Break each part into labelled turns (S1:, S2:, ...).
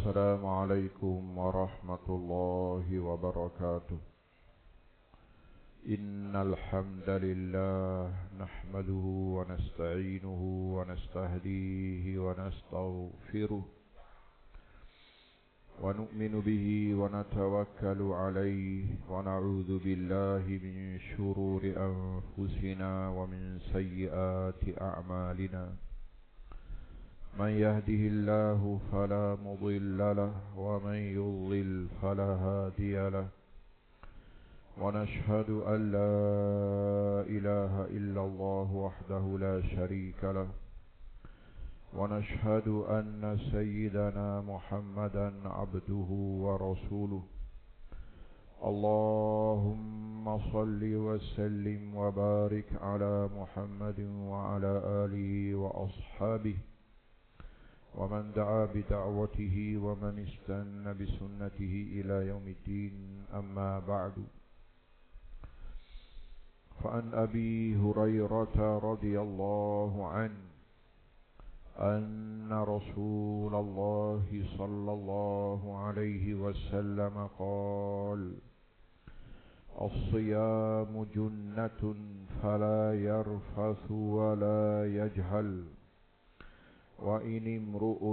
S1: السلام عليكم ورحمة الله وبركاته. إن الحمد لله نحمده ونستعينه ونستهديه ونستغفره ونؤمن به ونتوكل عليه ونعوذ بالله من شرور أنفسنا ومن سيئات أعمالنا. من يهده الله فلا مضل له ومن يضلل فلا هادي له. ونشهد أن لا إله إلا الله وحده لا شريك له. ونشهد أن سيدنا محمدا عبده ورسوله. اللهم صل وسلم وبارك على محمد وعلى آله وأصحابه ومن دعا بدعوته ومن استنى بسنته إلى يوم الدين. أما بعد، فعن أبي هريرة رضي الله عنه أن رسول الله صلى الله عليه وسلم قال: الصيام جنة فلا يرفث ولا يجهل، وإن امرؤ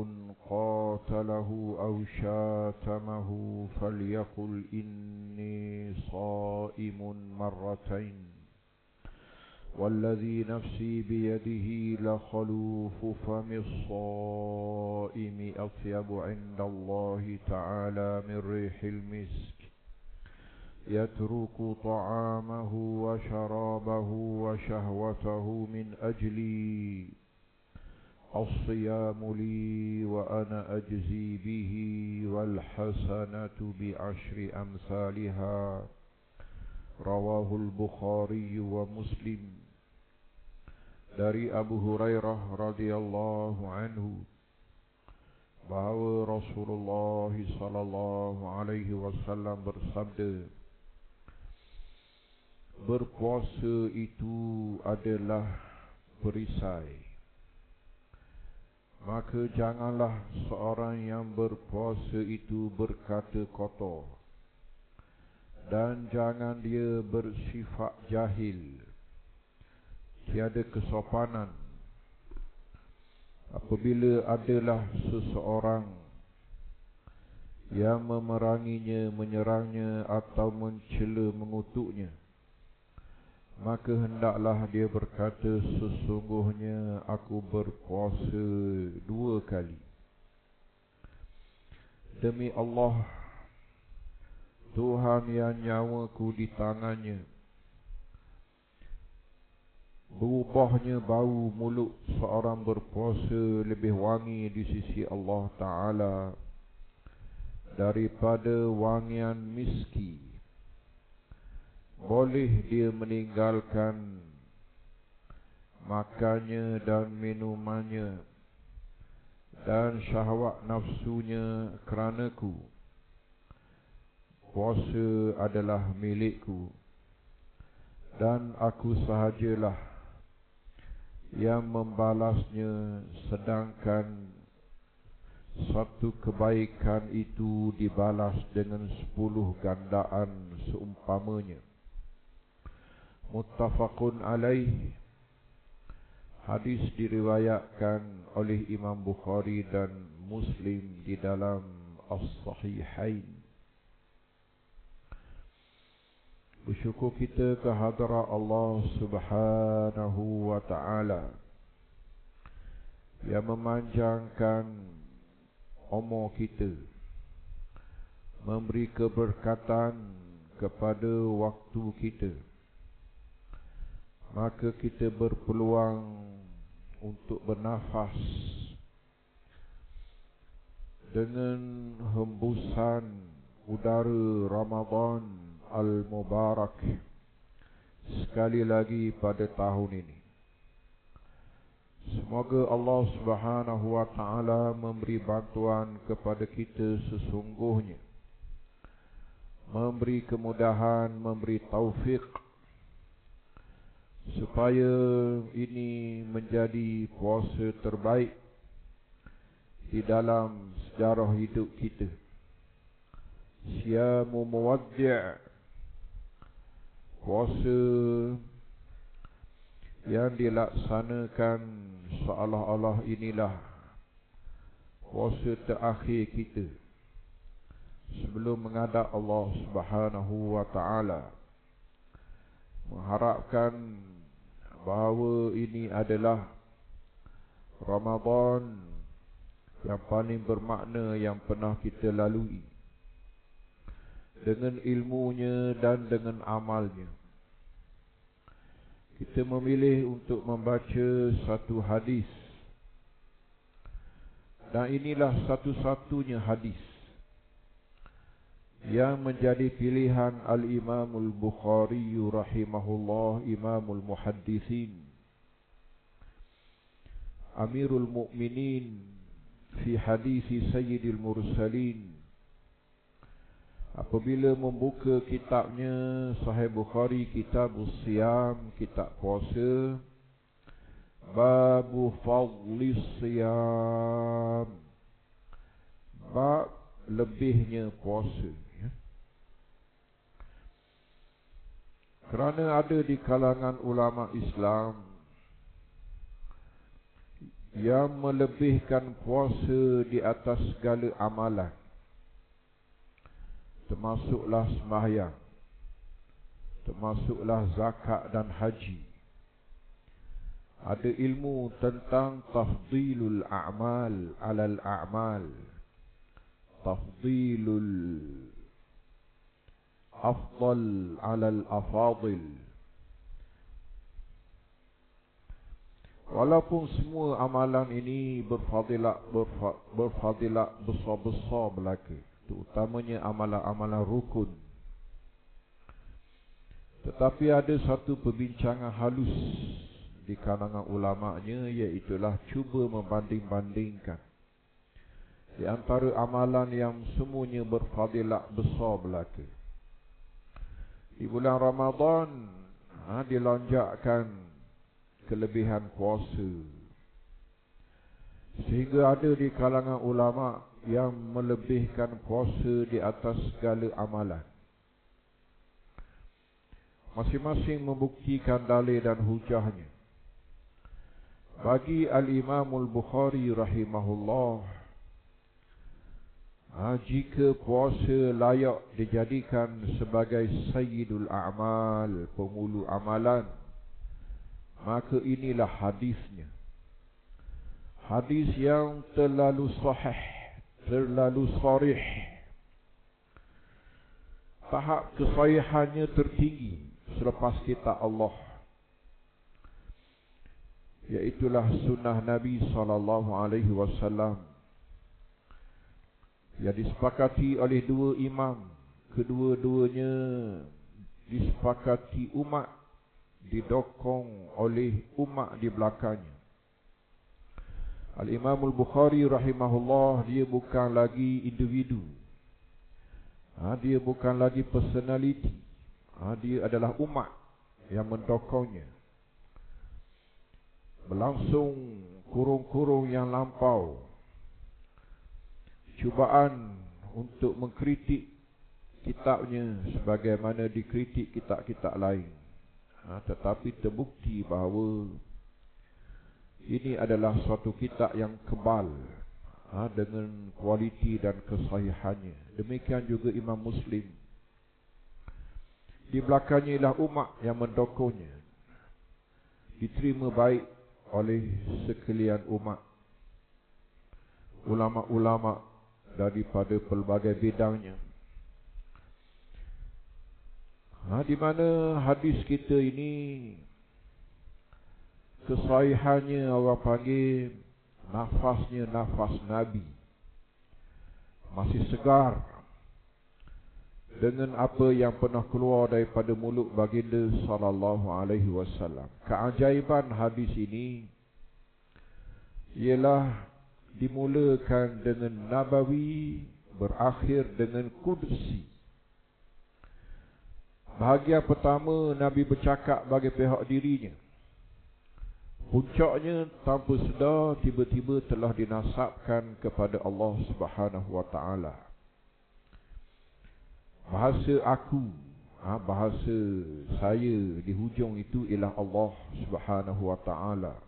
S1: قاتله أو شاتمه فليقل إني صائم مرتين، والذي نفسي بيده لخلوف فم الصائم أطيب عند الله تعالى من ريح المسك، يترك طعامه وشرابه وشهوته من أجلي. الصيام لي وأنا أجزي به، والحسنة بعشر أمثالها. رواه البخاري ومسلم. Dari Abu Hurairah radhiyallahu anhu bahawa Rasulullah sallallahu alaihi wasallam bersabda, berpuasa itu adalah perisai, maka janganlah seorang yang berpuasa itu berkata kotor, dan jangan dia bersifat jahil, tiada kesopanan apabila adalah seseorang yang memeranginya, menyerangnya atau mencela, mengutuknya. Maka hendaklah dia berkata, sesungguhnya aku berpuasa 2 kali. Demi Allah, Tuhan yang nyawaku di tangannya, berubahnya bau mulut seorang berpuasa lebih wangi di sisi Allah Ta'ala daripada wangian miski. Boleh dia meninggalkan makannya dan minumannya dan syahwat nafsunya keranaku. Puasa adalah milikku, dan aku sahajalah yang membalasnya, sedangkan satu kebaikan itu dibalas dengan 10 gandaan seumpamanya. Muttafaqun alaih. Hadis diriwayatkan oleh Imam Bukhari dan Muslim di dalam As-Sahihain. Bersyukur kita ke hadrat Allah Subhanahu wa ta'ala yang memanjangkan umur kita, memberi keberkatan kepada waktu kita, maka kita berpeluang untuk bernafas dengan hembusan udara Ramadan Al-Mubarak sekali lagi pada tahun ini. Semoga Allah Subhanahu wa ta'ala memberi bantuan kepada kita sesungguhnya, memberi kemudahan, memberi taufik, supaya ini menjadi puasa terbaik di dalam sejarah hidup kita. Siyamu muwaddi', puasa yang dilaksanakan seolah-olah inilah puasa terakhir kita sebelum menghadap Allah Subhanahu wa ta'ala, mengharapkan bahawa ini adalah Ramadan yang paling bermakna yang pernah kita lalui, dengan ilmunya dan dengan amalnya. Kita memilih untuk membaca satu hadis, dan inilah satu-satunya hadis yang menjadi pilihan Al-Imamul Bukhari rahimahullah, Imamul Muhaddithin, Amirul Mu'minin fi hadisi Sayyidil Mursalin. Apabila membuka kitabnya Sahih Bukhari, Kitabus Siyam, kitab puasa, Babu Fadlis Siyam, bab lebihnya puasa. Kerana ada di kalangan ulama Islam yang melebihkan puasa di atas segala amalan, termasuklah sembahyang, termasuklah zakat dan haji. Ada ilmu tentang tafdilul a'mal alal a'mal, tafdilul afdal alal afadil. Walaupun semua amalan ini berfadilat besar-besar belaka, terutamanya amalan-amalan rukun, tetapi ada satu perbincangan halus di kalangan ulama'nya, iaitulah cuba membanding-bandingkan di antara amalan yang semuanya berfadilat besar belaka. Di bulan Ramadan dilonjakkan kelebihan puasa, sehingga ada di kalangan ulama yang melebihkan puasa di atas segala amalan. Masing-masing membuktikan dalil dan hujahnya. Bagi Al-Imamul Bukhari rahimahullah, jika puasa layak dijadikan sebagai sayyidul a'mal, pemulu amalan, maka inilah hadisnya. Hadis yang terlalu sahih, terlalu sharih, tahap kesahihannya tertinggi selepas kitab Allah, iaitulah sunnah Nabi SAW, yang disepakati oleh dua imam. Kedua-duanya disepakati umat, didokong oleh umat di belakangnya. Al-Imamul Bukhari rahimahullah, dia bukan lagi individu, dia bukan lagi personality, dia adalah umat yang mendokongnya. Berlangsung kurung-kurung yang lampau, cubaan untuk mengkritik kitabnya sebagaimana dikritik kitab-kitab lain, tetapi terbukti bahawa ini adalah suatu kitab yang kebal dengan kualiti dan kesahihannya. Demikian juga Imam Muslim, di belakangnya ialah umat yang mendokongnya, diterima baik oleh sekalian umat, ulama-ulama daripada pelbagai bidangnya. Di mana hadis kita ini kesahihannya orang panggil nafasnya nafas Nabi, masih segar dengan apa yang pernah keluar daripada mulut baginda sallallahu alaihi wasallam. Keajaiban hadis ini ialah dimulakan dengan Nabawi, berakhir dengan Qudsi. Bahagian pertama Nabi bercakap bagi pihak dirinya, Puncaknya tanpa sedar tiba-tiba telah dinasabkan kepada Allah Subhanahu wa taala. Bahasa aku, bahasa saya di hujung itu ialah Allah Subhanahu wa taala.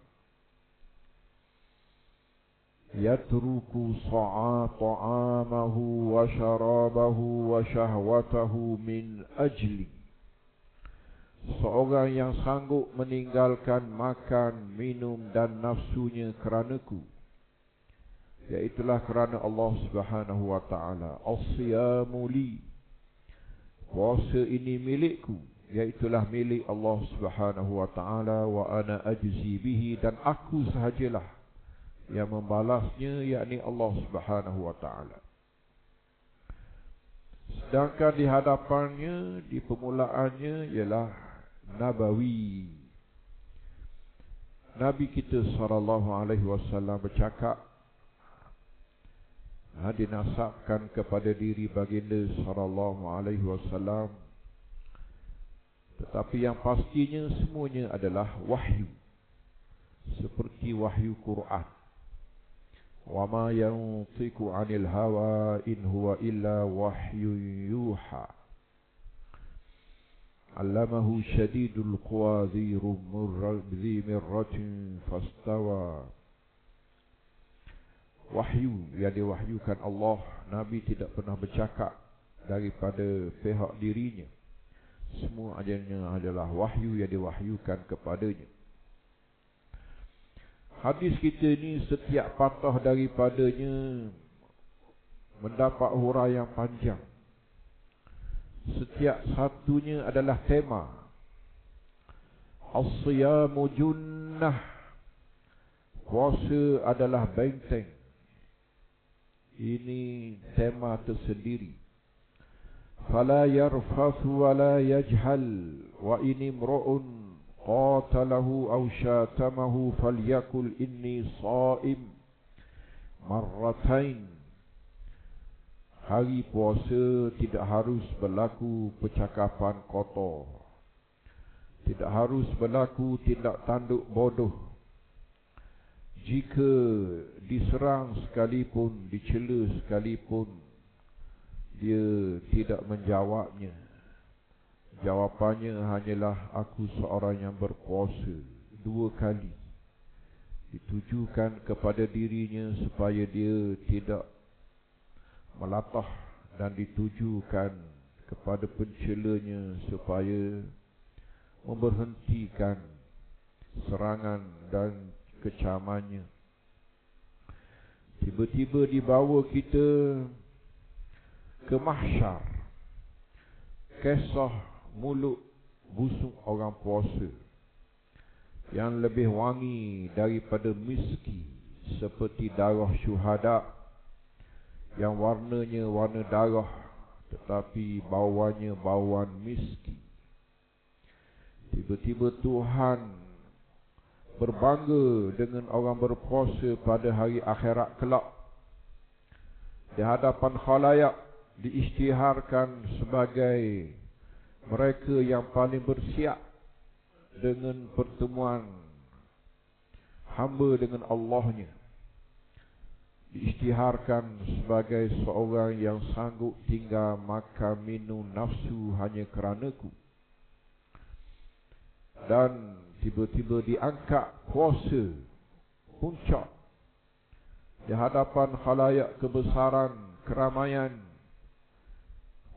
S1: Yatruku ta'amahu wa syarabahu wa syahwatahu min ajli. Seorang yang sanggup meninggalkan makan, minum dan nafsunya keranaku, iaitulah kerana Allah Subhanahu wa taala. As-siyamu li, puasa ini milikku, iaitulah milik Allah Subhanahu wa taala. Wa ana ajzi bihi, dan aku sahajalah yang membalasnya, yakni Allah Subhanahu wa taala. Sedangkan di hadapannya, di permulaannya ialah Nabawi. Nabi kita sallallahu alaihi wasallam bercakap, dinasabkan kepada diri baginda sallallahu alaihi wasallam, tetapi yang pastinya semuanya adalah wahyu, seperti wahyu Quran. Wa ma yantiqu 'anil hawa in huwa illa wahyu yuha. Allamahu syadidul quwa dhi mirratin fastawa. Wahyu yang diwahyukan Allah. Nabi tidak pernah bercakap daripada pihak dirinya. Semua adanya adalah wahyu yang diwahyukan kepadanya. Hadis kita ni setiap patah daripadanya mendapat huraian panjang. Setiap satunya adalah tema. As-siyamu junnah, puasa adalah benteng. Ini tema tersendiri. Fala yarfathu wa la yajhal, wa in imru'un qatalahu aw syatamahu falyakul inni sha'im marratain. Hari puasa tidak harus berlaku percakapan kotor, tidak harus berlaku tindak tanduk bodoh. Jika diserang sekalipun, dicela sekalipun, dia tidak menjawabnya. Jawapannya hanyalah aku seorang yang berpuasa. 2 kali ditujukan kepada dirinya supaya dia tidak melatah, dan ditujukan kepada pencelanya supaya memberhentikan serangan dan kecamannya. Tiba-tiba dibawa kita ke mahsyar, kisah mulut busuk orang puasa yang lebih wangi daripada miski, seperti darah syuhada yang warnanya warna darah tetapi bauannya bauan miski. Tiba-tiba Tuhan berbangga dengan orang berpuasa pada hari akhirat kelak. Di hadapan khalayak diisytiharkan sebagai mereka yang paling bersiap dengan pertemuan hamba dengan Allahnya. Diisytiharkan sebagai seorang yang sanggup tinggal makan minum nafsu hanya keranaku. Dan tiba-tiba diangkat puasa puncak di hadapan khalayak kebesaran keramaian.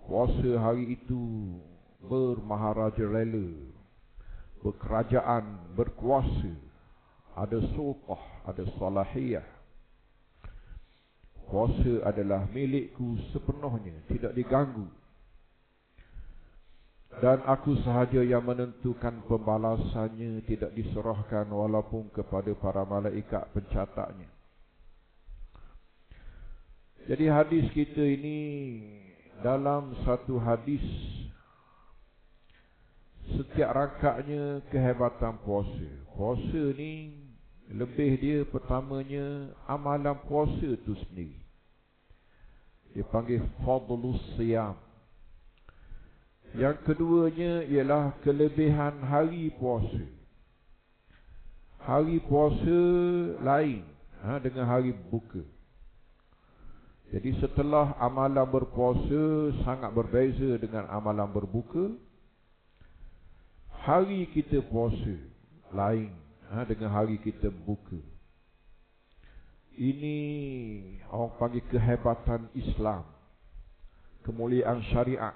S1: Puasa hari itu bermaharajalela, berkerajaan, berkuasa, ada sultah, ada salahiyah. Puasa adalah milikku sepenuhnya, tidak diganggu. Dan aku sahaja yang menentukan pembalasannya, tidak diserahkan walaupun kepada para malaikat pencatatnya. Jadi hadis kita ini dalam satu hadis, setiap rangkaknya kehebatan puasa. Puasa ni lebih dia pertamanya amalan puasa itu sendiri. Dipanggil fadlus siyam. Yang keduanya ialah kelebihan hari puasa. Hari puasa lain dengan hari buka. Jadi setelah amalan berpuasa sangat berbeza dengan amalan berbuka, hari kita puasa lain dengan hari kita buka. Ini orang panggil kehebatan Islam, kemuliaan syariat.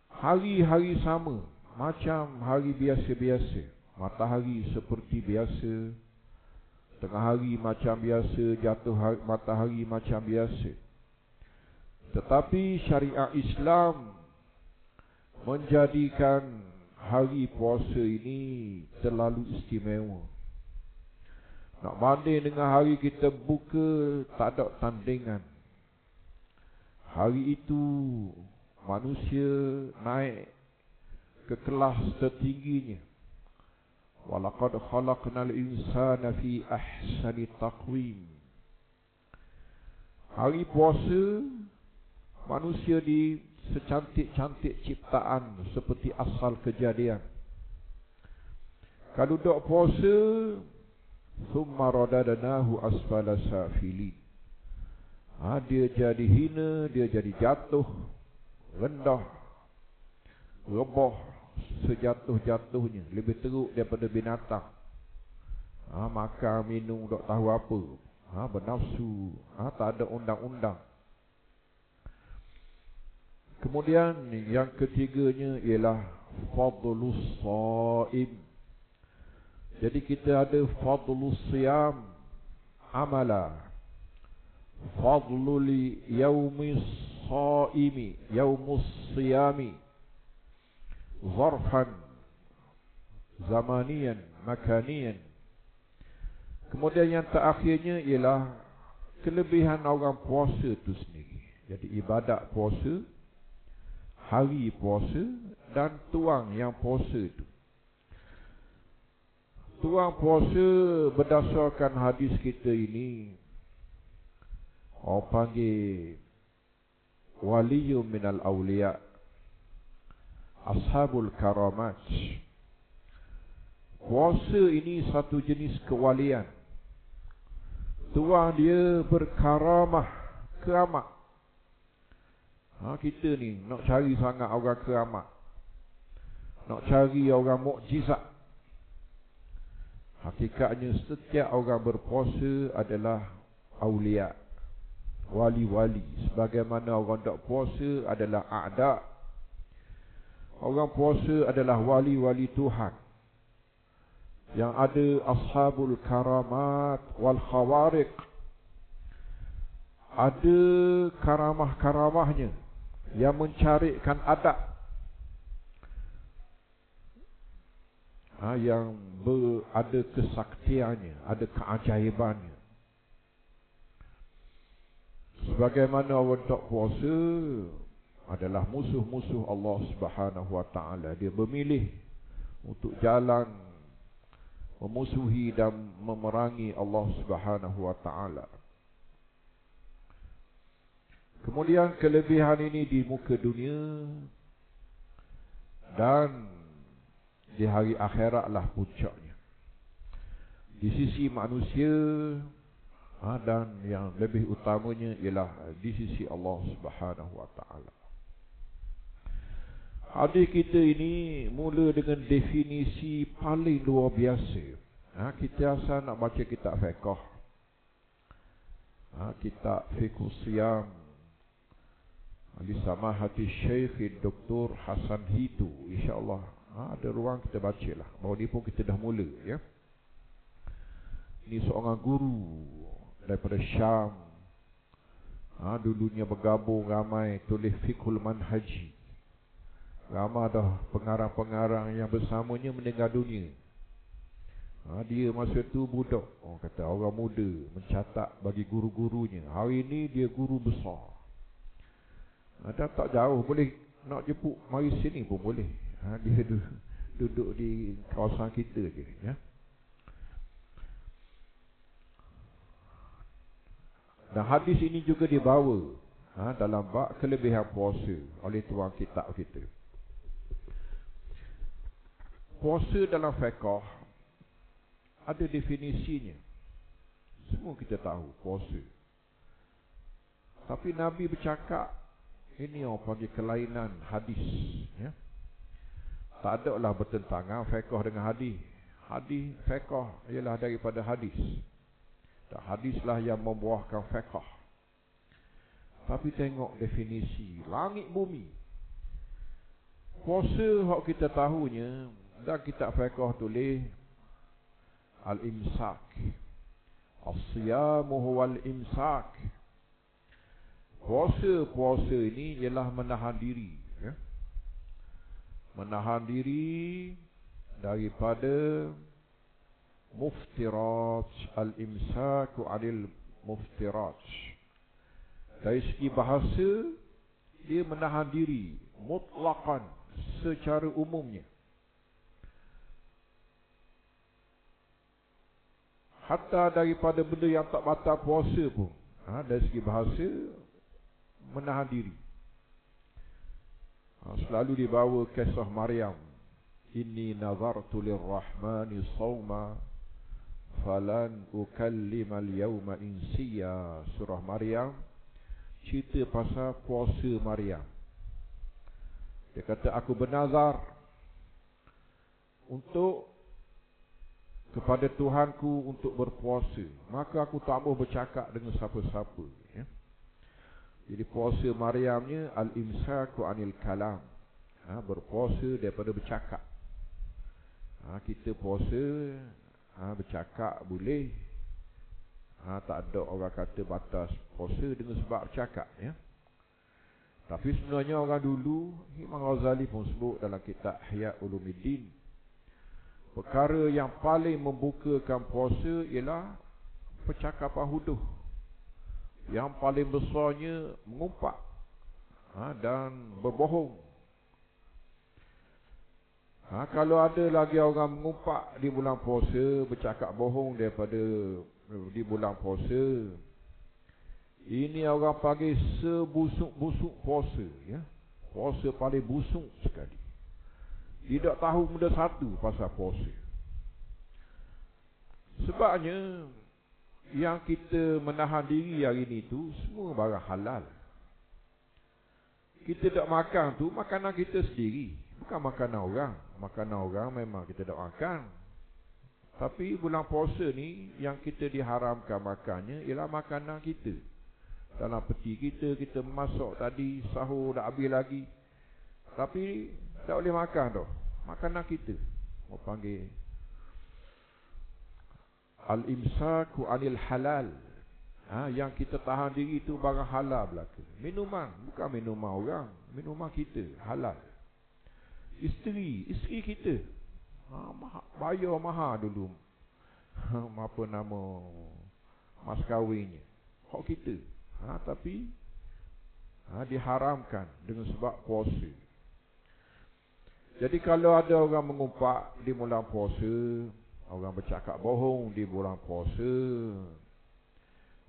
S1: Hari-hari sama, macam hari biasa-biasa. Matahari seperti biasa, tengah hari macam biasa, jatuh matahari macam biasa. Tetapi syariat Islam menjadikan hari puasa ini terlalu istimewa. Nak banding dengan hari kita buka, tak ada tandingan. Hari itu manusia naik ke kelas tertingginya. Walaqad khalaqnal insana fi ahsani taqwim. Hari puasa, manusia di secantik-cantik ciptaan seperti asal kejadian. Kalau dok puasa, thumma radadnahu asfala safilin. Dia jadi hina, dia jadi jatuh, rendah, rebah, sejatuh-jatuhnya, lebih teruk daripada binatang. Makan, minum, tak tahu apa. Bernafsu, tak ada undang-undang. Kemudian yang ketiganya ialah fadlus shaim. Jadi kita ada fadlus siyam amala, fadlul yaumis shaimi, yaumus siyami, zarfan zamanian makanian. Kemudian yang terakhirnya ialah kelebihan orang puasa itu sendiri. Jadi ibadat puasa, hari puasa dan tuang yang puasa itu. Tuang puasa berdasarkan hadis kita ini, orang panggil waliyun minal awliya, ashabul karamat. Puasa ini satu jenis kewalian. Tuang dia berkaramah, keramat. Kita ni nak cari sangat orang keramat, nak cari orang mukjizat. Hakikatnya setiap orang berpuasa adalah awliya, wali-wali. Sebagaimana orang tak puasa adalah a'da. Orang puasa adalah wali-wali Tuhan. Yang ada ashabul karamat wal khawariq. Ada karamah-karamahnya yang mencarikan adab, yang ada kesaktiannya, ada keajaibannya. Sebagaimana orang tak puasa adalah musuh-musuh Allah Subhanahu wa taala. Dia memilih untuk jalan memusuhi dan memerangi Allah Subhanahu wa taala. Kemudian kelebihan ini di muka dunia dan di hari akhiratlah puncaknya. Di sisi manusia dan yang lebih utamanya ialah di sisi Allah Subhanahu wa taala. Hadis kita ini mula dengan definisi paling luar biasa. Kita asal nak baca kitab fiqh. Kitab Fiqh Siyam di samahati Syekh Dr. Hasan Hitu, insya-Allah ada ruang kita bacalah. Bahawa ni pun kita dah mula ya. Ini seorang guru daripada Syam. Dulunya bergabung ramai tulis Fiqhul Manhaji. Ramai dah pengarang-pengarang yang bersamanya meninggal dunia. Dia masa tu budak. Kata orang muda mencatat bagi guru-gurunya. Hari ini dia guru besar. Dan tak jauh, boleh nak jemput mari sini pun boleh. Dia duduk di kawasan kita je ya. Dan hadis ini juga dibawa dalam bab kelebihan puasa oleh tuan kitab kita. Puasa dalam fiqh ada definisinya. Semua kita tahu puasa. Tapi Nabi bercakap, ini orang panggil kelainan hadis, ya. Tak ada lah bertentangan fiqh dengan hadis. Hadis fiqh ialah daripada hadis. Dan hadislah yang membuahkan fiqh. Tapi tengok definisi langit bumi. Puasa hak kita tahunya, dan kitab fiqh tulis al-imsak. As-siyamu huwal imsak. Puasa ini ialah menahan diri, ya? Menahan diri daripada muftirat. Al-imsaku 'anil muftirat. Dari segi bahasa, dia menahan diri mutlaqan, secara umumnya. Hatta daripada benda yang tak batal puasa pun, dari segi bahasa, menahan diri. Selalu dibawa kisah Maryam. Inni nazartu lirrahmani sawma falan ukallima al-yawma insiya. Surah Maryam cerita pasal puasa Maryam. Dia kata, aku bernazar untuk kepada Tuhanku untuk berpuasa, maka aku tak boleh bercakap dengan siapa-siapa, ya. Jadi puasa Maryamnya al-imsaku 'anil kalam, berpuasa daripada bercakap. Kita puasa, bercakap boleh, tak ada orang kata batas puasa dengan sebab bercakap, ya. Tapi sebenarnya orang dulu, Imam Ghazali pun sebut dalam kitab Ihya Ulumuddin, perkara yang paling membukakan puasa ialah percakapan huduh. Yang paling besarnya mengumpat dan berbohong. Kalau ada lagi orang mengumpat di bulan puasa, bercakap bohong daripada di bulan puasa, ini orang panggil sebusuk-busuk puasa, ya. Puasa paling busuk sekali. Tidak tahu benda satu pasal puasa. Sebabnya yang kita menahan diri hari ni tu semua barang halal. Kita tak makan tu makanan kita sendiri, bukan makanan orang. Makanan orang memang kita tak makan. Tapi bulan puasa ni yang kita diharamkan makannya ialah makanan kita. Dalam peti kita, kita masak tadi, sahur dah habis lagi. Tapi tak boleh makan tu. Makanan kita. Orang panggil al-imsaku 'anil halal. Yang kita tahan diri itu barang halal belaka. Minuman, bukan minuman orang, minuman kita halal. Isteri kita. Bayar mahal dulu. Apa nama mas kahwinnya. Hak kita. Tapi diharamkan dengan sebab puasa. Jadi kalau ada orang mengumpat di bulan puasa, orang bercakap bohong di bulan puasa,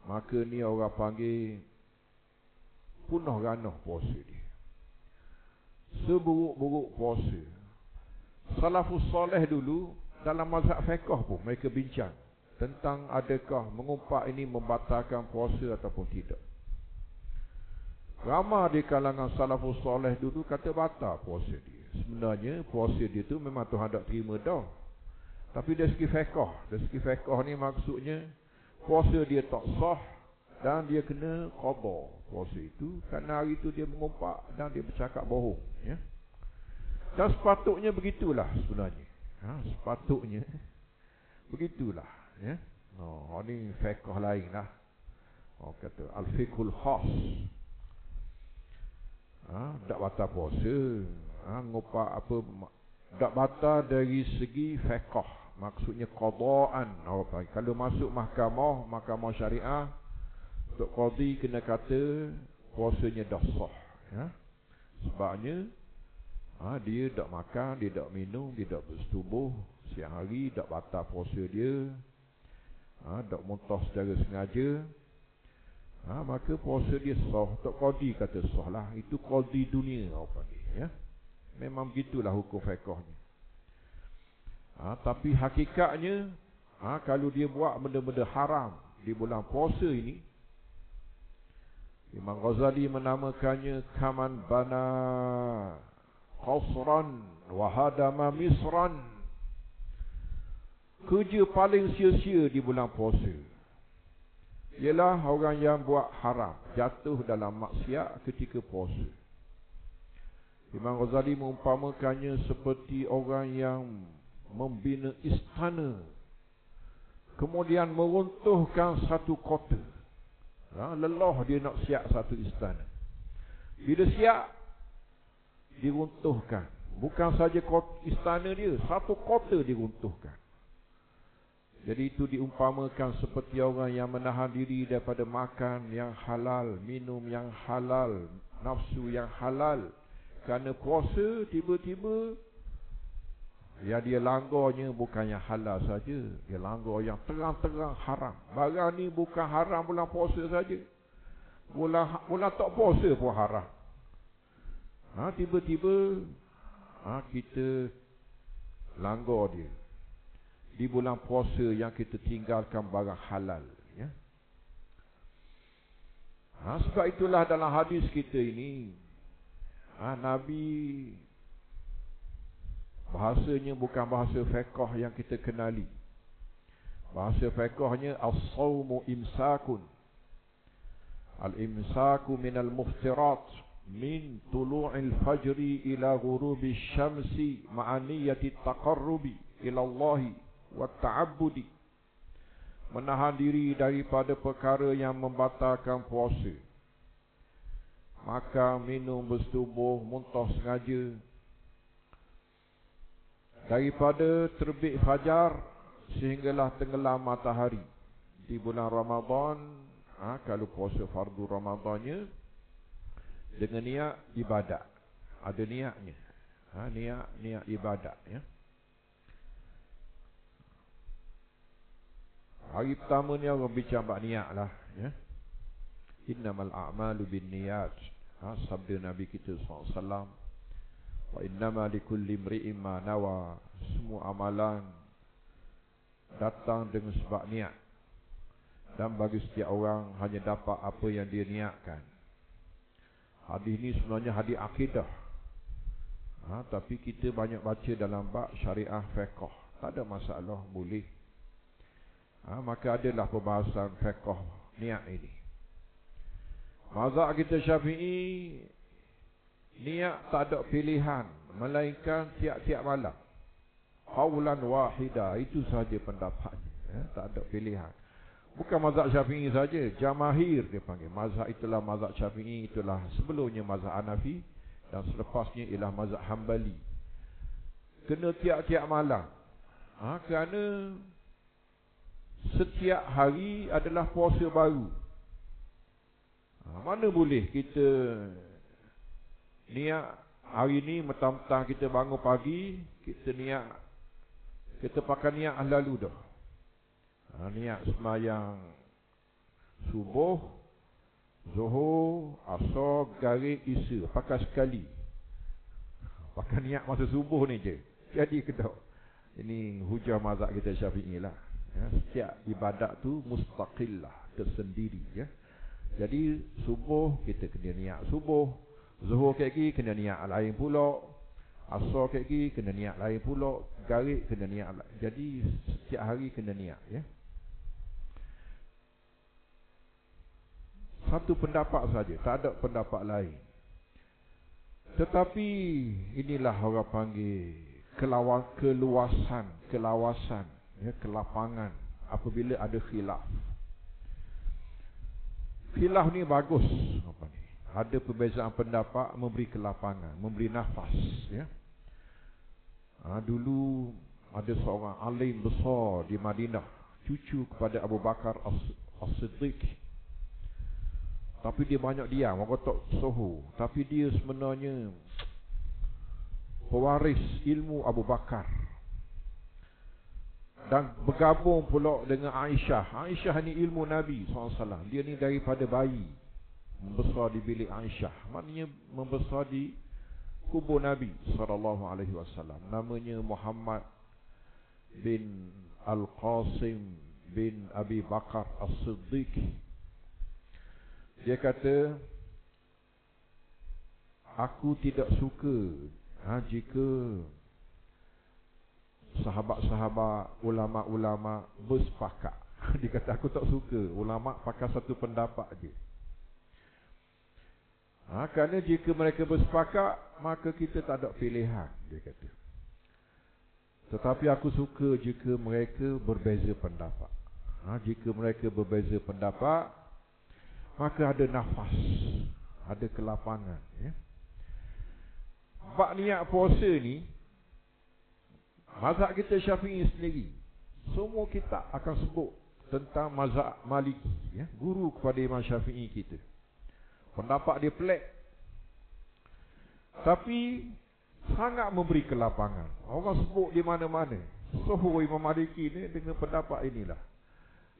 S1: maka ni orang panggil punah ranah puasa dia. Seburuk-buruk puasa. Salafus soleh dulu dalam mazhab fiqh pun mereka bincang tentang adakah mengumpat ini membatalkan puasa ataupun tidak. Ramai di kalangan salafus soleh dulu kata batal puasa dia. Sebenarnya puasa dia tu memang Tuhan tak terima dah. Tapi dari segi fiqh ni maksudnya puasa dia tak sah dan dia kena qada puasa itu kerana hari itu dia mengumpat dan dia bercakap bohong, ya. Dan sepatutnya begitulah sebenarnya. Sepatutnya begitulah, ya. Ini fiqh lain lah. Kata al-fiqhul khas. Tak batal puasa. Ngumpat apa, tak batal dari segi fiqh. Maksudnya qadaan. Kalau masuk mahkamah syariah, Tok Qadhi kena kata puasanya dah sah, ya. Sebabnya dia tak makan, dia tak minum, dia tak bersetubuh siang hari, tak batal puasa dia, tak muntah secara sengaja, maka puasa dia sah. Tok Qadhi kata sah lah. Itu qadhi dunia apa ni, ya. Memang begitulah hukum fiqhnya. Tapi hakikatnya Kalau dia buat benda-benda haram di bulan puasa ini, Imam Ghazali menamakannya kaman bana qasran wa hadama misran. Kerja paling sia-sia di bulan puasa ialah orang yang buat haram, jatuh dalam maksiat ketika puasa. Imam Ghazali mengumpamakannya seperti orang yang membina istana, kemudian meruntuhkan satu kota. Lelah dia nak siap satu istana. Bila siap, diruntuhkan. Bukan saja istana dia, satu kota diruntuhkan. Jadi itu diumpamakan seperti orang yang menahan diri daripada makan yang halal, minum yang halal, nafsu yang halal. Kerana puasa, tiba-tiba yang dia langgarnya bukan yang halal saja, dia langgar yang terang-terang haram. Barang ni bukan haram bulan puasa saja, bulan tak puasa pun haram. Tiba-tiba kita langgar dia di bulan puasa yang kita tinggalkan barang halal, ya. Sebab itulah dalam hadis kita ini, Nabi bahasanya bukan bahasa fiqh yang kita kenali. Bahasa fiqhnya as-sawmu imsakun. Al-imsaku minal muftirat min tulu'il fajri ila ghurubi syamsi ma'aniyati taqarrubi ila Allahi wa ta'abbudi. Menahan diri daripada perkara yang membatalkan puasa. Makan, minum, bersetubuh, muntah sengaja, daripada terbit fajar sehinggalah tenggelam matahari di bulan Ramadan. Kalau puasa fardu Ramadannya dengan niat ibadat, ada niatnya, niat ibadat, ya. Hari pertama ni orang bincang bab niat lah, ya. Innamal a'malu bin niyat, sabda Nabi kita SAW. Wa innama likulli imri'in ma nawa. Semua amalan datang dengan sebab niat, dan bagi setiap orang hanya dapat apa yang dia niatkan. Hadis ni sebenarnya hadis akidah, tapi kita banyak baca dalam bab syariah fiqh. Tak ada masalah, boleh. Maka adalah perbahasan fiqh niat ini. Mazhab kita Syafi'i, niat tak ada pilihan, melainkan tiap-tiap malam. Qaulan wahida, itu saja pendapatnya, ya, tak ada pilihan. Bukan mazhab Syafi'i saja, Jamahir dia panggil. Mazhab itulah mazhab Syafi'i, itulah sebelumnya mazhab Hanafi, dan selepasnya ialah mazhab Hambali. Kena tiap-tiap malam. Kerana setiap hari adalah puasa baru. Mana boleh kita niat hari ni mentang-mentang kita bangun pagi, kita niat, kita pakai niat lalu dah. Niat sembahyang subuh, zuhur, asar, maghrib, isya, pakai sekali. Pakai niat masa subuh ni je. Jadi ke tak? Ini hujah mazhab kita Syafi'i lah. Ya, setiap ibadat tu mustaqillah, tersendiri, ya. Jadi subuh kita kena niat subuh, zuhur kaki kena niat lain pula, asar kaki kena niat lain pula, maghrib kena niat lain. Jadi setiap hari kena niat, ya. Satu pendapat saja, tak ada pendapat lain. Tetapi inilah orang panggil kelawasan, ya, kelapangan apabila ada khilaf. Khilaf ni bagus, apa ni? Ada perbezaan pendapat, memberi kelapangan, memberi nafas, ya. Dulu ada seorang alim besar di Madinah, cucu kepada Abu Bakar As-Siddiq. Tapi dia banyak diam, orang tak sohu. Tapi dia sebenarnya pewaris ilmu Abu Bakar. Dan bergabung pula dengan Aisyah. Aisyah ni ilmu Nabi SAW. Dia ni daripada bayi membesar di bilik Aisyah. Maknanya membesar di kubur Nabi SAW. Namanya Muhammad bin Al-Qasim bin Abi Bakar As-Siddiq. Dia kata, aku tidak suka jika sahabat-sahabat, ulama-ulama bersepakat. Dia kata, aku tak suka ulama pakai satu pendapat je. Kerana jika mereka bersepakat, maka kita tak ada pilihan, dia kata. Tetapi aku suka jika mereka berbeza pendapat. Jika mereka berbeza pendapat, maka ada nafas, ada kelapangan. Bab niat puasa ni, mazhab kita Syafi'i sendiri, semua kitab akan sebut tentang mazhab Maliki, guru kepada Imam Syafi'i kita. Pendapat dia pelik, tapi sangat memberi kelapangan. Orang sebut di mana-mana, Suhu Imam Maliki ni dengan pendapat inilah.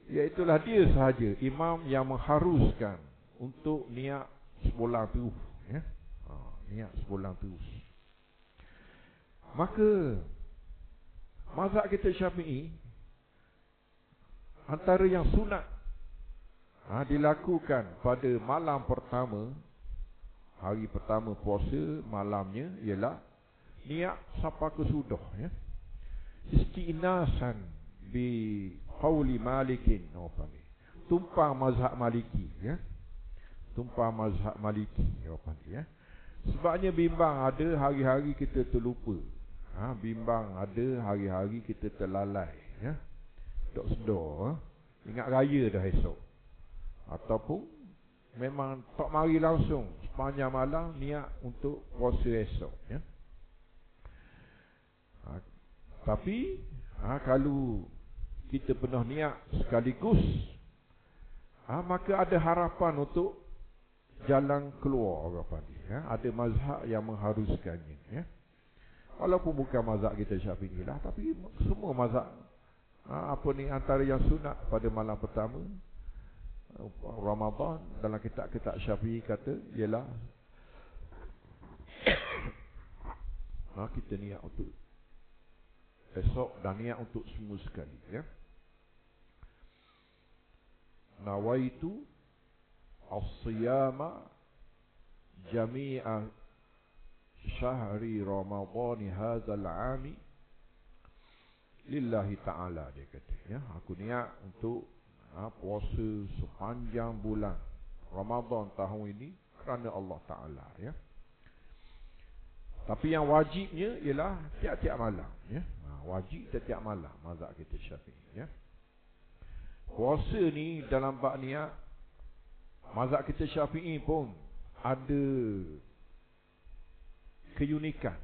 S1: Iaitulah dia sahaja imam yang mengharuskan untuk niat sebulan terus. Niat sebulan terus. Maka mazhab kita Syafi'i, antara yang sunat dilakukan pada malam pertama, hari pertama puasa, malamnya ialah niat sampai ke sudah, Isti'nasan bi qauli Malikin, tumpang mazhab Maliki, tumpang mazhab Maliki, sebabnya bimbang ada hari-hari kita terlupa, bimbang ada hari-hari kita terlalai, tak sedar, ingat raya dah esok, ataupun memang tak mari langsung sepanjang malam niat untuk puasa esok, tapi kalau kita pernah niat sekaligus, maka ada harapan untuk jalan keluar apa ni, ada mazhab yang mengharuskannya, walaupun bukan mazhab kita Syafi'i lah, tapi semua mazhab antara yang sunat pada malam pertama Ramadan dalam kitab-kitab Syafi'i kata ialah kita niat untuk esok dan niat untuk semua sekali, nawaitu as-siyama jami'a syahri Ramadhan hadzal 'ami lillahi ta'ala, dia kata, aku niat untuk puasa sepanjang bulan Ramadan tahun ini kerana Allah Ta'ala, Tapi yang wajibnya ialah tiap-tiap malam, wajib tiap-tiap malam mazhab kita Syafi'i, Puasa ni dalam bab niat, mazhab kita Syafi'i pun ada keunikan,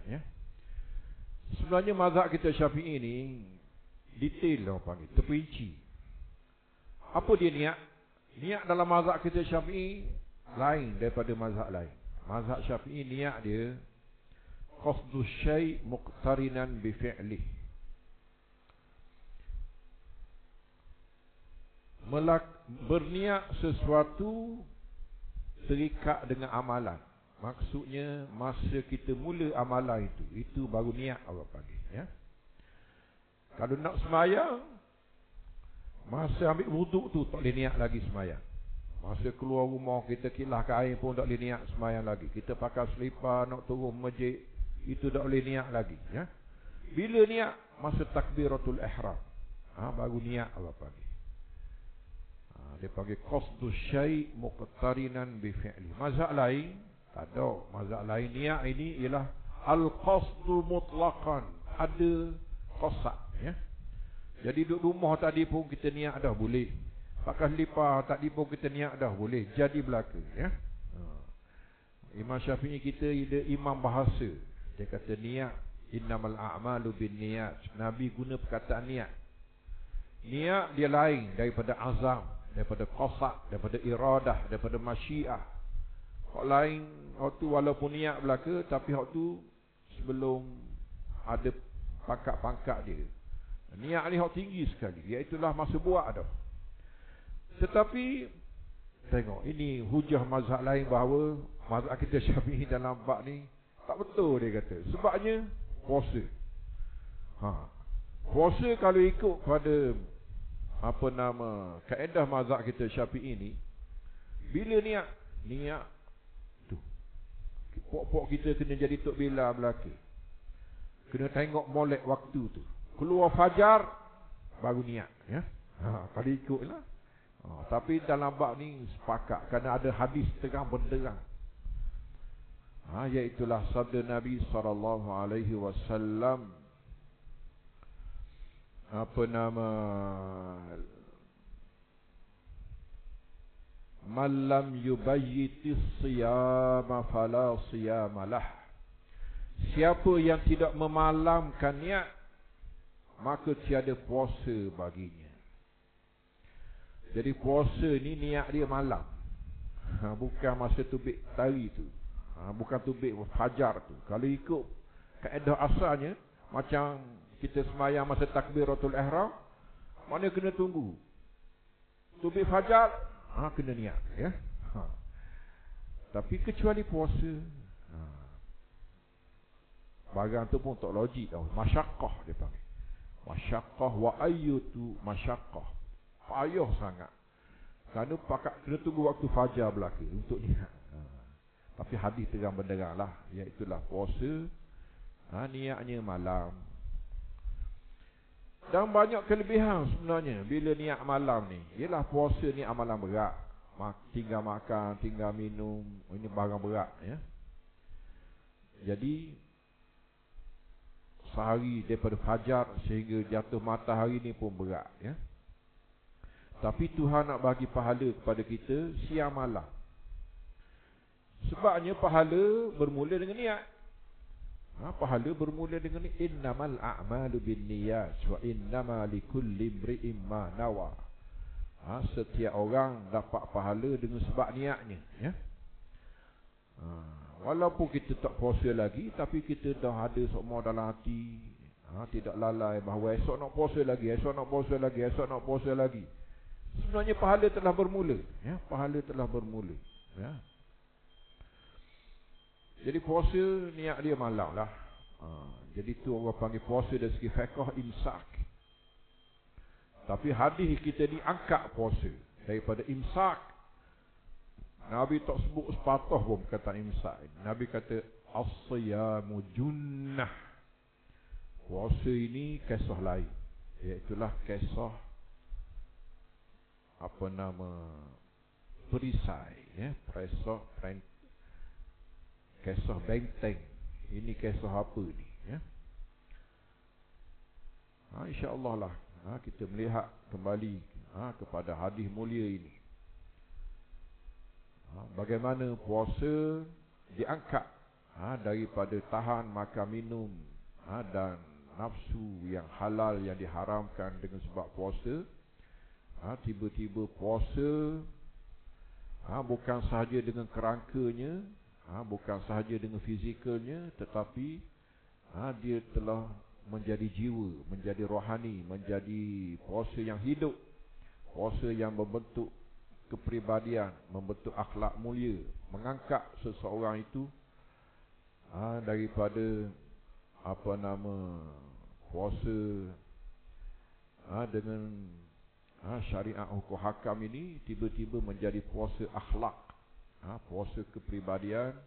S1: Sebenarnya mazhab kita Syafi'i ni detail, orang panggil, terperinci. Apa dia niat? Niat dalam mazhab kita Syafi'i lain daripada mazhab lain. Mazhab Syafi'i niat dia qasdu syai' muqtarinan bi fi'lih, berniat sesuatu terikat dengan amalan. Maksudnya masa kita mula amalan itu baru niat, orang panggil, Kalau nak sembahyang, masa ambil wuduk tu tak boleh niat lagi sembahyang. Masa keluar rumah kita kilahkan air pun tak boleh niat sembahyang lagi. Kita pakai selipar nak turun masjid, itu tak boleh niat lagi, Bila niat? Masa takbiratul ihram, baru niat, orang panggil. Dia panggil qasdu syai' muqtarinan bi fi'li. Mazhab lain tak ada. Mazhab lain niat ini ialah al-qasdu mutlaqan, ada qasad, Jadi duduk rumah tadi pun kita niat dah boleh, pakai selipar tadi pun kita niat dah boleh, jadi belaka, Imam Syafi'i kita dia imam bahasa, dia kata niat, innamal a'malu binniyat. Nabi guna perkataan niat. Niat dia lain daripada azam, daripada qasad, daripada iradah, daripada masyiah. Hak lain, hak tu walaupun niat belaka, tapi hak tu sebelum ada pangkat-pangkat dia. Niat ni hak tinggi sekali, iaitulah masa buat dah. Tetapi tengok, ini hujah mazhab lain bahawa mazhab kita Syafi'i dalam bab ni tak betul, dia kata. Sebabnya puasa. Puasa kalau ikut pada kaedah mazhab kita Syafi'i ni, bila niat tu pok-pok kita kena jadi tok bila belaka. Kena tengok molek waktu tu. Keluar fajar baru niat, ya. Kalau ikutlah. Tapi dalam bab ni sepakat kerana ada hadis terang benderang. Iaitulah sabda Nabi sallallahu alaihi wasallam, man lam yubayyitis siyama fala siyamalah. Siapa yang tidak memalamkan niat, maka tiada puasa baginya. Jadi puasa ni niat dia malam, bukan masa terbit tari tu, bukan terbit fajar tu. Kalau ikut kaedah asalnya, macam kita semayang masa takbiratul ihram, mana kena tunggu terbit fajar, kena niat, ya. Tapi kecuali puasa, barang tu pun tak logik tau. Masyaqqah dia panggil. Masyaqqah wa ayyutu masyaqqah. Payah sangat. Kerana pakat kena tunggu waktu fajar belaka untuk niat. Tapi hadis terang benderang lah, iaitulah puasa niatnya malam. Dan banyak kelebihan sebenarnya bila niat malam ni. Ialah puasa ni amalan berat. Tinggal makan, tinggal minum, ini barang berat, ya. Jadi sehari daripada fajar sehingga jatuh matahari ni pun berat, ya. Tapi Tuhan nak bagi pahala kepada kita siang malam. Sebabnya pahala bermula dengan niat. Pahala bermula dengan innamal a'malu binniyat wa innama likulli imri'in ma nawa. Setiap orang dapat pahala dengan sebab niatnya, ya. Walaupun kita tak puasa lagi, tapi kita dah ada semua dalam hati, tidak lalai bahawa esok nak puasa lagi, esok nak puasa lagi, esok nak puasa lagi. Sebenarnya pahala telah bermula, ya. Pahala telah bermula, ya. Jadi puasa niat dia malam lah. Jadi tu orang panggil puasa dari segi fiqh imsak. Tapi hadis kita ni angkat puasa daripada imsak. Nabi tak sebut sepatah pun perkataan imsak. Nabi kata as-siyamu junnah. Puasa ini kisah lain, iaitulah kisah perisai, ya. Kisah benteng. Ini kisah apa ni, ya. InsyaAllah lah kita melihat kembali kepada hadis mulia ini. Bagaimana puasa diangkat daripada tahan makan minum dan nafsu yang halal yang diharamkan dengan sebab puasa. Tiba-tiba puasa bukan sahaja dengan kerangkanya, bukan sahaja dengan fizikalnya, tetapi dia telah menjadi jiwa, menjadi rohani, menjadi puasa yang hidup, puasa yang membentuk kepribadian, membentuk akhlak mulia, mengangkat seseorang itu daripada puasa dengan syariat hukum hakam ini tiba-tiba menjadi puasa akhlak, puasa kepribadian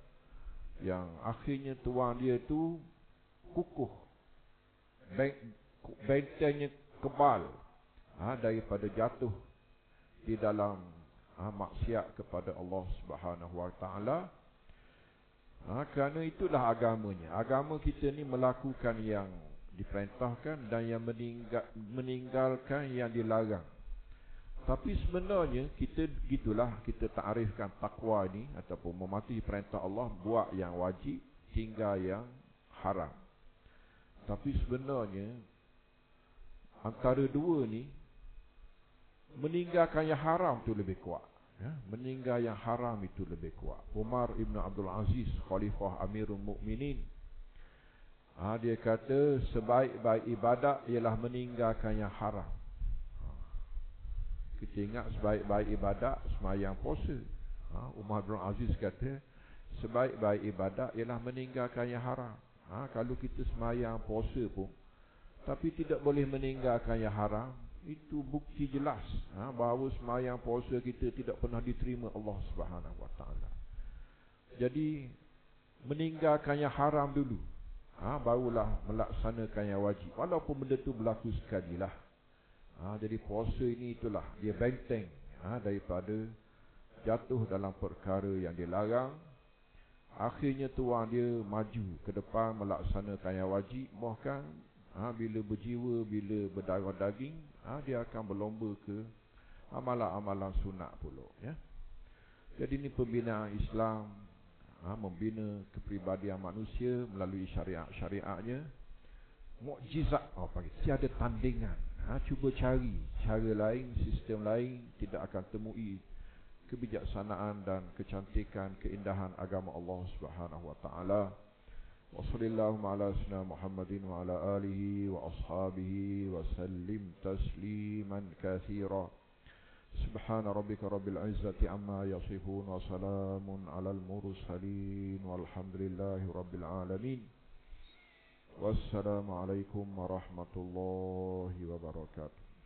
S1: yang akhirnya tuan dia tu kukuh, bentengnya kebal daripada jatuh di dalam maksiat kepada Allah Subhanahu Wa Taala. Kerana itulah agamanya. Agama kita ni melakukan yang diperintahkan dan yang meninggalkan yang dilarang. Tapi sebenarnya kita gitulah, kita takrifkan takwa ni ataupun mematuhi perintah Allah, buat yang wajib, tinggal yang haram. Tapi sebenarnya antara dua ni, meninggalkan yang haram tu lebih kuat, ya? Meninggal yang haram itu lebih kuat. Umar Ibn Abdul Aziz, Khalifah Amirul Mukminin, dia kata sebaik-baik ibadat ialah meninggalkan yang haram. Kita ingat sebaik-baik ibadat semayang puasa. Umar bin Aziz kata sebaik-baik ibadat ialah meninggalkan yang haram. Kalau kita semayang puasa pun Tapi tidak boleh meninggalkan yang haram. Itu bukti jelas bahawa sembahyang puasa kita tidak pernah diterima Allah Subhanahu Wa Taala. Jadi meninggalkan yang haram dulu, barulah melaksanakan yang wajib. Walaupun benda itu berlaku sekali lah. Jadi puasa ini itulah dia benteng daripada jatuh dalam perkara yang dilarang. Akhirnya tuan dia maju ke depan melaksanakan yang wajib. Bahkan bila berjiwa, bila berdarah daging, dia akan berlomba ke amalan-amalan sunat pula, ya. Jadi ini pembinaan Islam, membina kepribadian manusia melalui syariat-syariatnya. Mukjizat, tiada tandingan. Cuba cari cara lain, sistem lain, tidak akan temui kebijaksanaan dan kecantikan, keindahan agama Allah Subhanahu Wa Taala. Wa sallallahu ala sayyidina Muhammadin wa ala alihi wa ashabihi wa sallim tasliman katsira. Subhana rabbika rabbil izzati amma yasifun wa salamun alal mursalin walhamdulillahi rabbil alamin. Wassalamu alaikum warahmatullahi wabarakatuh.